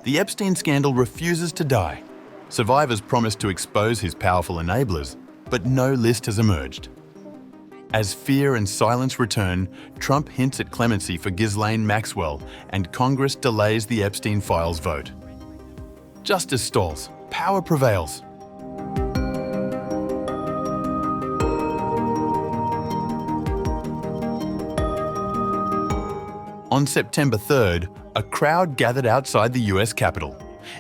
The Epstein scandal refuses to die. Survivors promise to expose his powerful enablers, but no list has emerged. As fear and silence return, Trump hints at clemency for Ghislaine Maxwell, and Congress delays the Epstein files vote. Justice stalls. Power prevails. On September 3rd, a crowd gathered outside the US Capitol.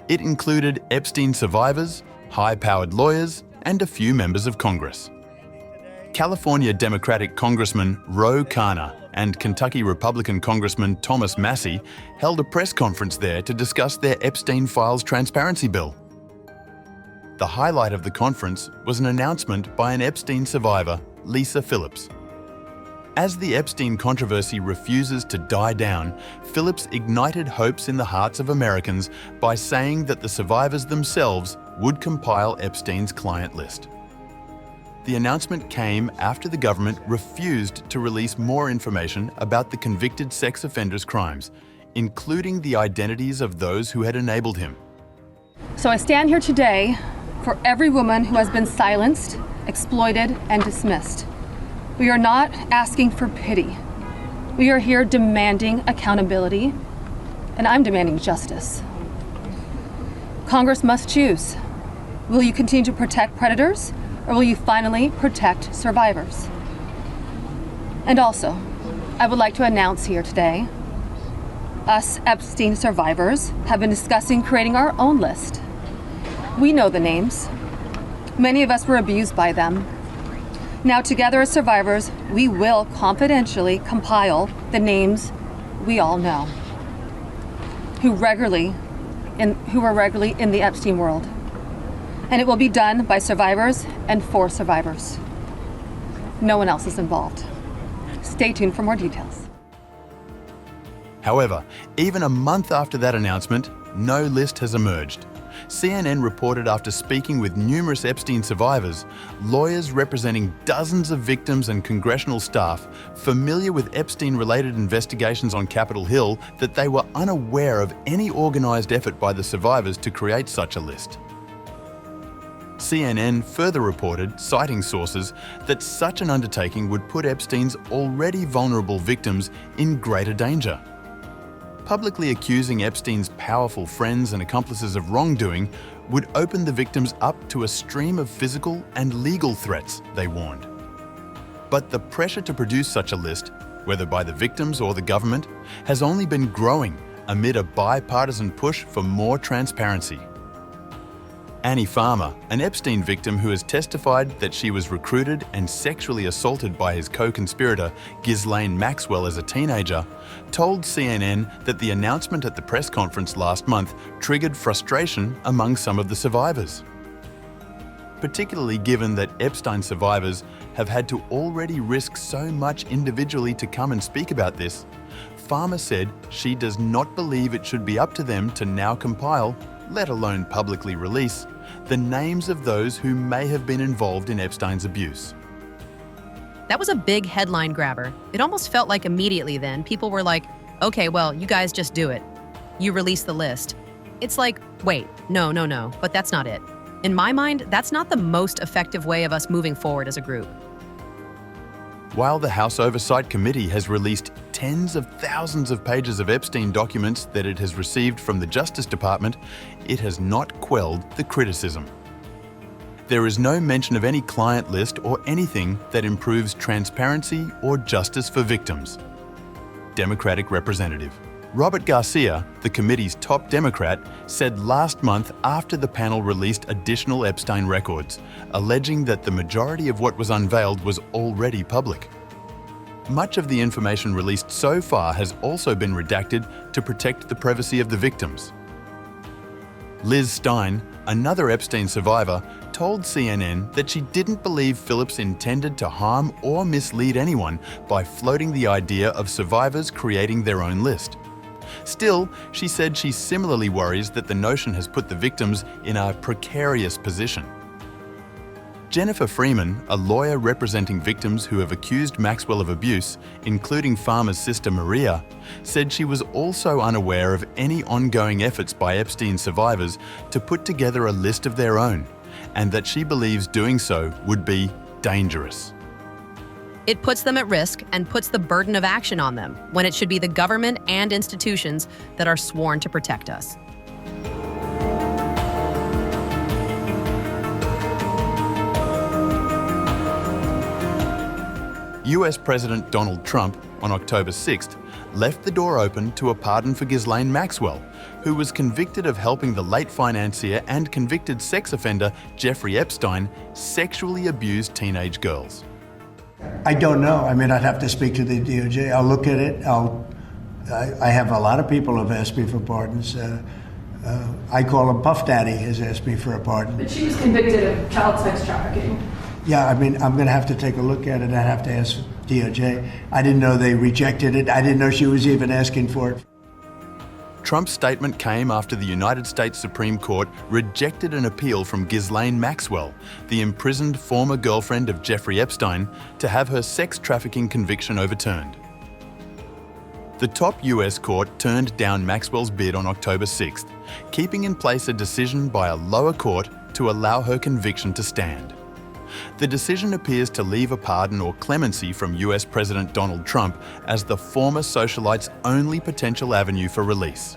It included Epstein survivors, high-powered lawyers, and a few members of Congress. California Democratic Congressman Ro Khanna and Kentucky Republican Congressman Thomas Massie held a press conference there to discuss their Epstein files transparency bill. The highlight of the conference was an announcement by an Epstein survivor, Lisa Phillips. As the Epstein controversy refuses to die down, Phillips ignited hopes in the hearts of Americans by saying that the survivors themselves would compile Epstein's client list. The announcement came after the government refused to release more information about the convicted sex offender's crimes, including the identities of those who had enabled him. So I stand here today for every woman who has been silenced, exploited, and dismissed. We are not asking for pity. We are here demanding accountability, and I'm demanding justice. Congress must choose. Will you continue to protect predators, or will you finally protect survivors? And also, I would like to announce here today, us Epstein survivors have been discussing creating our own list. We know the names. Many of us were abused by them. Now, together as survivors, we will confidentially compile the names we all know who were regularly in the Epstein world. And it will be done by survivors and for survivors. No one else is involved. Stay tuned for more details. However, even a month after that announcement, no list has emerged. CNN reported after speaking with numerous Epstein survivors, lawyers representing dozens of victims and congressional staff familiar with Epstein-related investigations on Capitol Hill, that they were unaware of any organized effort by the survivors to create such a list. CNN further reported, citing sources, that such an undertaking would put Epstein's already vulnerable victims in greater danger. Publicly accusing Epstein's powerful friends and accomplices of wrongdoing would open the victims up to a stream of physical and legal threats, they warned. But the pressure to produce such a list, whether by the victims or the government, has only been growing amid a bipartisan push for more transparency. Annie Farmer, an Epstein victim who has testified that she was recruited and sexually assaulted by his co-conspirator Ghislaine Maxwell as a teenager, told CNN that the announcement at the press conference last month triggered frustration among some of the survivors. Particularly given that Epstein survivors have had to already risk so much individually to come and speak about this, Farmer said she does not believe it should be up to them to now compile, let alone publicly release, the names of those who may have been involved in Epstein's abuse. That was a big headline grabber. It almost felt like immediately then people were like, okay, well, you guys just do it. You release the list. It's like, wait, no, but that's not it. In my mind, that's not the most effective way of us moving forward as a group. While the House Oversight Committee has released tens of thousands of pages of Epstein documents that it has received from the Justice Department, it has not quelled the criticism. There is no mention of any client list or anything that improves transparency or justice for victims. Democratic Representative Robert Garcia, the committee's top Democrat, said last month after the panel released additional Epstein records, alleging that the majority of what was unveiled was already public. Much of the information released so far has also been redacted to protect the privacy of the victims. Liz Stein, another Epstein survivor, told CNN that she didn't believe Phillips intended to harm or mislead anyone by floating the idea of survivors creating their own list. Still, she said she similarly worries that the notion has put the victims in a precarious position. Jennifer Freeman, a lawyer representing victims who have accused Maxwell of abuse, including Farmer's sister Maria, said she was also unaware of any ongoing efforts by Epstein survivors to put together a list of their own, and that she believes doing so would be dangerous. It puts them at risk and puts the burden of action on them when it should be the government and institutions that are sworn to protect us. US President Donald Trump, on October 6th, left the door open to a pardon for Ghislaine Maxwell, who was convicted of helping the late financier and convicted sex offender Jeffrey Epstein sexually abuse teenage girls. I don't know. I mean, I'd have to speak to the DOJ. I'll look at it. I have a lot of people have asked me for pardons. I call him Puff Daddy has asked me for a pardon. But she was convicted of child sex trafficking. Yeah, I mean, I'm going to have to take a look at it. I'd have to ask DOJ. I didn't know they rejected it. I didn't know she was even asking for it. Trump's statement came after the United States Supreme Court rejected an appeal from Ghislaine Maxwell, the imprisoned former girlfriend of Jeffrey Epstein, to have her sex trafficking conviction overturned. The top US court turned down Maxwell's bid on October 6th, keeping in place a decision by a lower court to allow her conviction to stand. The decision appears to leave a pardon or clemency from US President Donald Trump as the former socialite's only potential avenue for release.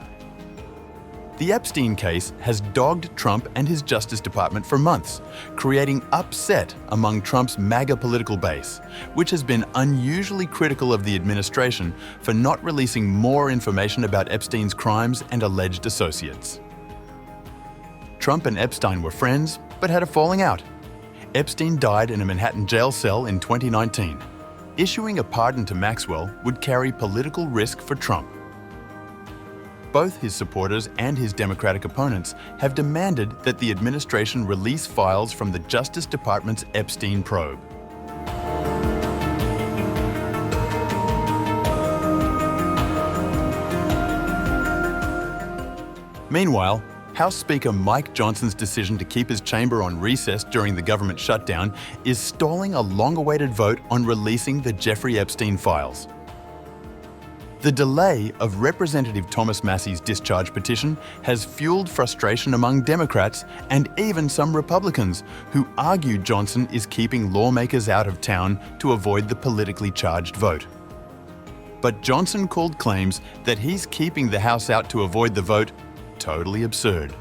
The Epstein case has dogged Trump and his Justice Department for months, creating upset among Trump's MAGA political base, which has been unusually critical of the administration for not releasing more information about Epstein's crimes and alleged associates. Trump and Epstein were friends, but had a falling out. Epstein died in a Manhattan jail cell in 2019. Issuing a pardon to Maxwell would carry political risk for Trump. Both his supporters and his Democratic opponents have demanded that the administration release files from the Justice Department's Epstein probe. Meanwhile, House Speaker Mike Johnson's decision to keep his chamber on recess during the government shutdown is stalling a long-awaited vote on releasing the Jeffrey Epstein files. The delay of Representative Thomas Massey's discharge petition has fueled frustration among Democrats and even some Republicans who argue Johnson is keeping lawmakers out of town to avoid the politically charged vote. But Johnson called claims that he's keeping the House out to avoid the vote totally absurd.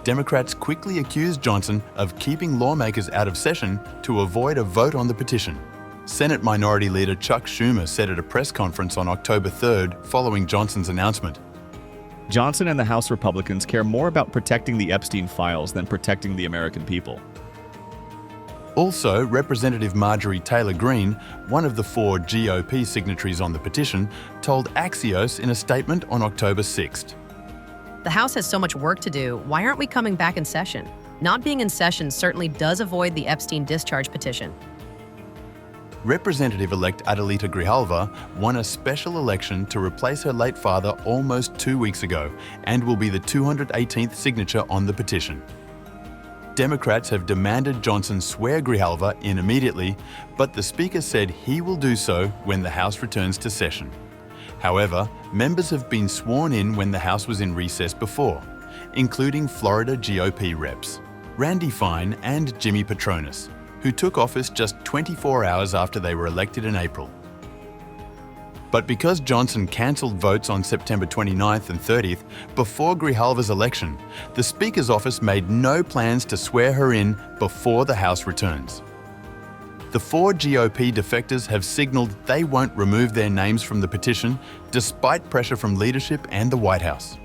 Democrats quickly accused Johnson of keeping lawmakers out of session to avoid a vote on the petition. Senate Minority Leader Chuck Schumer said at a press conference on October 3rd following Johnson's announcement, Johnson and the House Republicans care more about protecting the Epstein files than protecting the American people. Also, Representative Marjorie Taylor Greene, one of the 4 GOP signatories on the petition, told Axios in a statement on October 6th, The House has so much work to do. Why aren't we coming back in session? Not being in session certainly does avoid the Epstein discharge petition. Representative-elect Adelita Grijalva won a special election to replace her late father almost 2 weeks ago and will be the 218th signature on the petition. Democrats have demanded Johnson swear Grijalva in immediately, but the Speaker said he will do so when the House returns to session. However, members have been sworn in when the House was in recess before, including Florida GOP reps, Randy Fine and Jimmy Patronis, who took office just 24 hours after they were elected in April. But because Johnson cancelled votes on September 29th and 30th before Grijalva's election, the Speaker's office made no plans to swear her in before the House returns. The 4 GOP defectors have signalled they won't remove their names from the petition despite pressure from leadership and the White House.